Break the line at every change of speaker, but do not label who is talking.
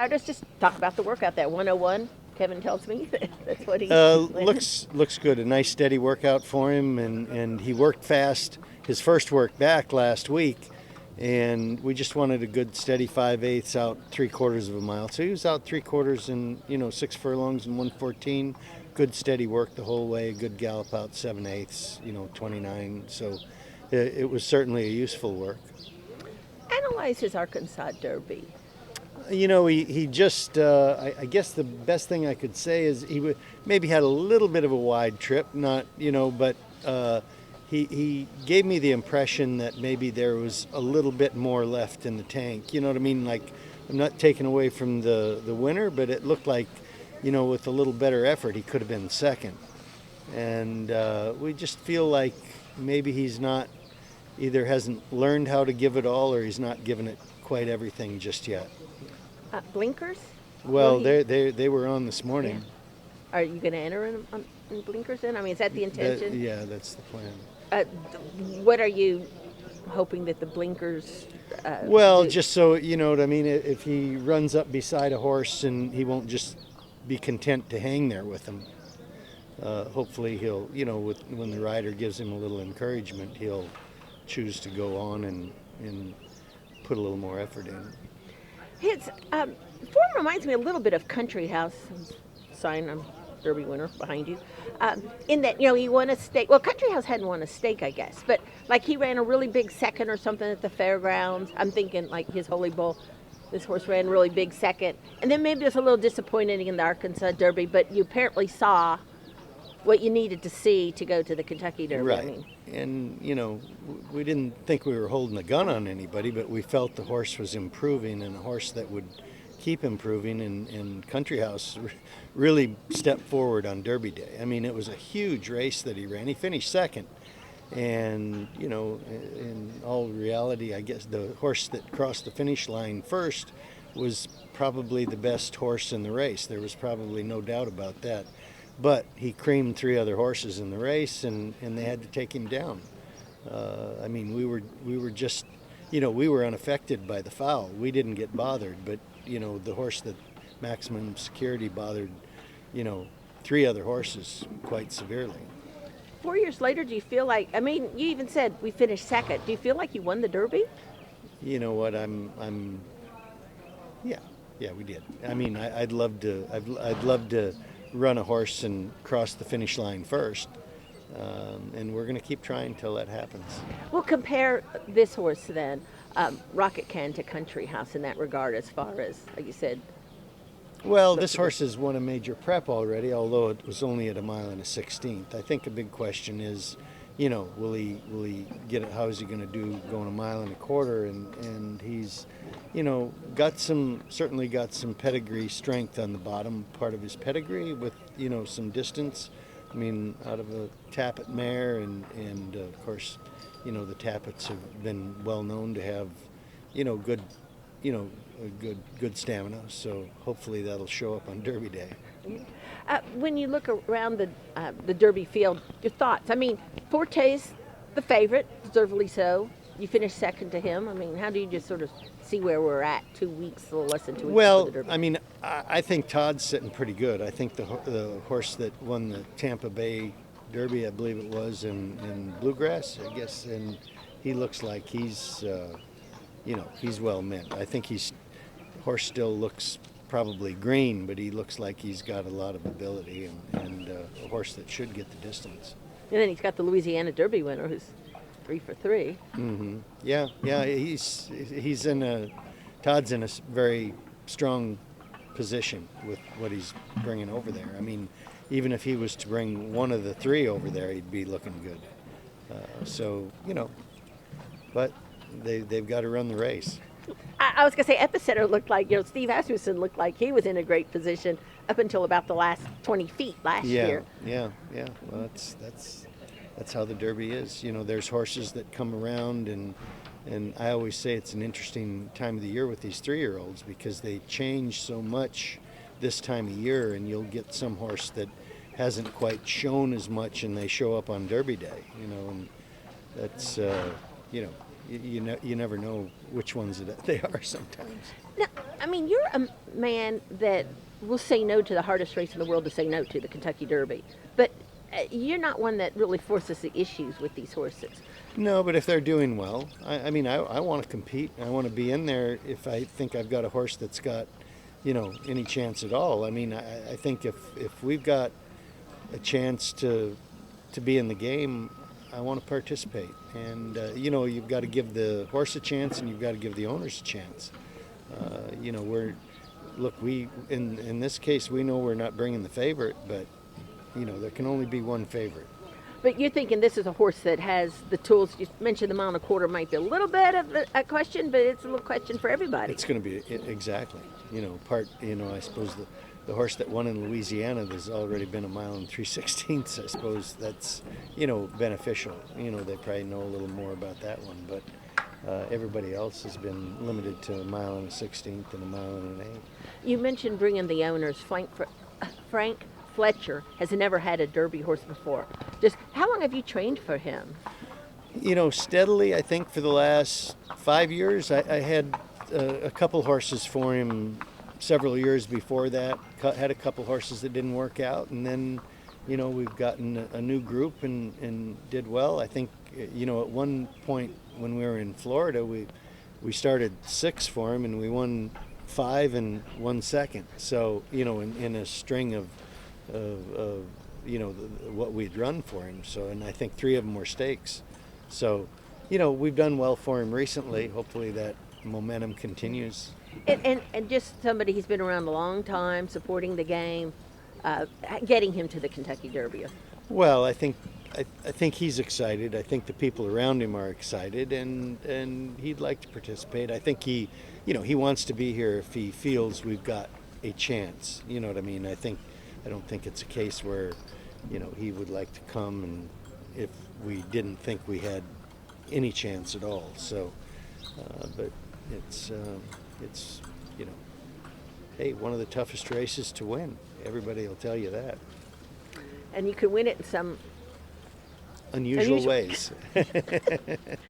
Just talk about the workout. That 101. Kevin tells me that's what he
Looks good. A nice steady workout for him, and he worked fast. His first work back last week, and we just wanted a good steady 5/8 out 3/4 of a mile. So he was out 3/4 in 6 furlongs and 114. Good steady work the whole way. Good gallop out 7/8, 29. So it was certainly a useful work.
analyze his Arkansas Derby.
He just, I guess the best thing I could say is maybe had a little bit of a wide trip, not, but he gave me the impression that maybe there was a little bit more left in the tank. You know what I mean? Like, I'm not taking away from the winner, but it looked like, with a little better effort, he could have been second. And we just feel like maybe he's not, either hasn't learned how to give it all or he's not given it quite everything just yet.
Blinkers?
Well, they were on this morning.
Yeah. Are you going to enter in blinkers then? I mean, is that the intention?
Yeah, that's the plan.
What are you hoping that the blinkers
Well,
do?
just so, you know what I mean, if he runs up beside a horse and he won't just be content to hang there with him. Hopefully he'll, when the rider gives him a little encouragement, he'll choose to go on and put a little more effort in.
His form reminds me a little bit of Country House. Sign, I'm Derby winner behind you. In that, he won a stake. Well, Country House hadn't won a stake, I guess. But, like, he ran a really big second or something at the fairgrounds. I'm thinking, like, his Holy Bull, this horse ran a really big second. And then maybe it was a little disappointing in the Arkansas Derby, but you apparently saw what you needed to see to go to the Kentucky Derby.
Right.
I mean.
And, we didn't think we were holding a gun on anybody, but we felt the horse was improving and a horse that would keep improving. And Country House really stepped forward on Derby Day. I mean, it was a huge race that he ran. He finished second. And, in all reality, I guess the horse that crossed the finish line first was probably the best horse in the race. There was probably no doubt about that. But he creamed 3 other horses in the race, and they had to take him down. I mean, we were just, we were unaffected by the foul. We didn't get bothered, but, the horse that Maximum Security bothered, 3 other horses quite severely.
4 years later, do you feel like, I mean, you even said we finished second. Do you feel like you won the Derby?
You know what, yeah, we did. I mean, I'd love to run a horse and cross the finish line first. And we're going to keep trying until that happens.
We'll compare this horse then, Rocket Can, to Country House in that regard as far as, like you said.
Well, this horse has won a major prep already, although it was only at 1 1/16. I think a big question is, will he get it? How is he going to do going 1 1/4 miles? And he's, certainly got some pedigree strength on the bottom part of his pedigree with, some distance. I mean, out of a Tappet mare, and of course, the Tappets have been well known to have, good, good stamina. So hopefully that'll show up on Derby Day.
When you look around the Derby field, your thoughts? I mean, Forte's the favorite, deservedly so. You finished second to him. I mean, how do you just sort of see where we're at 2 weeks, a little less than 2 weeks
Well,
for the Derby?
I mean, I think Todd's sitting pretty good. I think the horse that won the Tampa Bay Derby, I believe it was, in Bluegrass, I guess, and he looks like he's, he's well meant. I think horse still looks probably green, but he looks like he's got a lot of ability and a horse that should get the distance.
And then he's got the Louisiana Derby winner, who's 3 for 3.
Mm-hmm. Yeah. Todd's in a very strong position with what he's bringing over there. I mean, even if he was to bring one of the 3 over there, he'd be looking good. But they've got to run the race.
I was going to say Epicenter looked like, Steve Asmussen looked like he was in a great position up until about the last 20 feet last year.
Yeah. Well, that's how the Derby is. There's horses that come around, and I always say it's an interesting time of the year with these 3-year-olds because they change so much this time of year, and you'll get some horse that hasn't quite shown as much, and they show up on Derby Day. And that's you never know which ones they are sometimes.
Now, I mean, you're a man that will say no to the hardest race in the world to say no to, the Kentucky Derby. But you're not one that really forces the issues with these horses.
No, but if they're doing well, I mean, I want to compete. I want to be in there if I think I've got a horse that's got, any chance at all. I mean, I think if we've got a chance to be in the game, I want to participate. And, you've got to give the horse a chance and you've got to give the owners a chance. We in this case, we know we're not bringing the favorite, but, there can only be one favorite.
But you're thinking this is a horse that has the tools. You mentioned the mile and a quarter might be a little bit of a question, but it's a little question for everybody.
It's going to be exactly. I suppose the horse that won in Louisiana, there's already been a mile and 3/16. I suppose that's, beneficial. They probably know a little more about that one, but everybody else has been limited to a mile and a 16th and a mile and an 8th.
You mentioned bringing the owners. Frank Fletcher has never had a Derby horse before. Just how long have you trained for him?
Steadily, I think for the last 5 years. I had a couple horses for him several years before that. Had a couple horses that didn't work out, and then, we've gotten a new group and did well. I think, at one point when we were in Florida, we started 6 for him, and we won 5 and 1 second. So, in a string of what we'd run for him. So, and I think 3 of them were stakes. So, we've done well for him recently. Hopefully that momentum continues.
And just somebody he's been around a long time, supporting the game, getting him to the Kentucky Derby.
Well, I think he's excited. I think the people around him are excited, and he'd like to participate. I think he wants to be here if he feels we've got a chance. You know what I mean? I don't think it's a case where, he would like to come and if we didn't think we had any chance at all. So, but it's hey, one of the toughest races to win. Everybody will tell you that.
And you can win it in some
Unusual ways.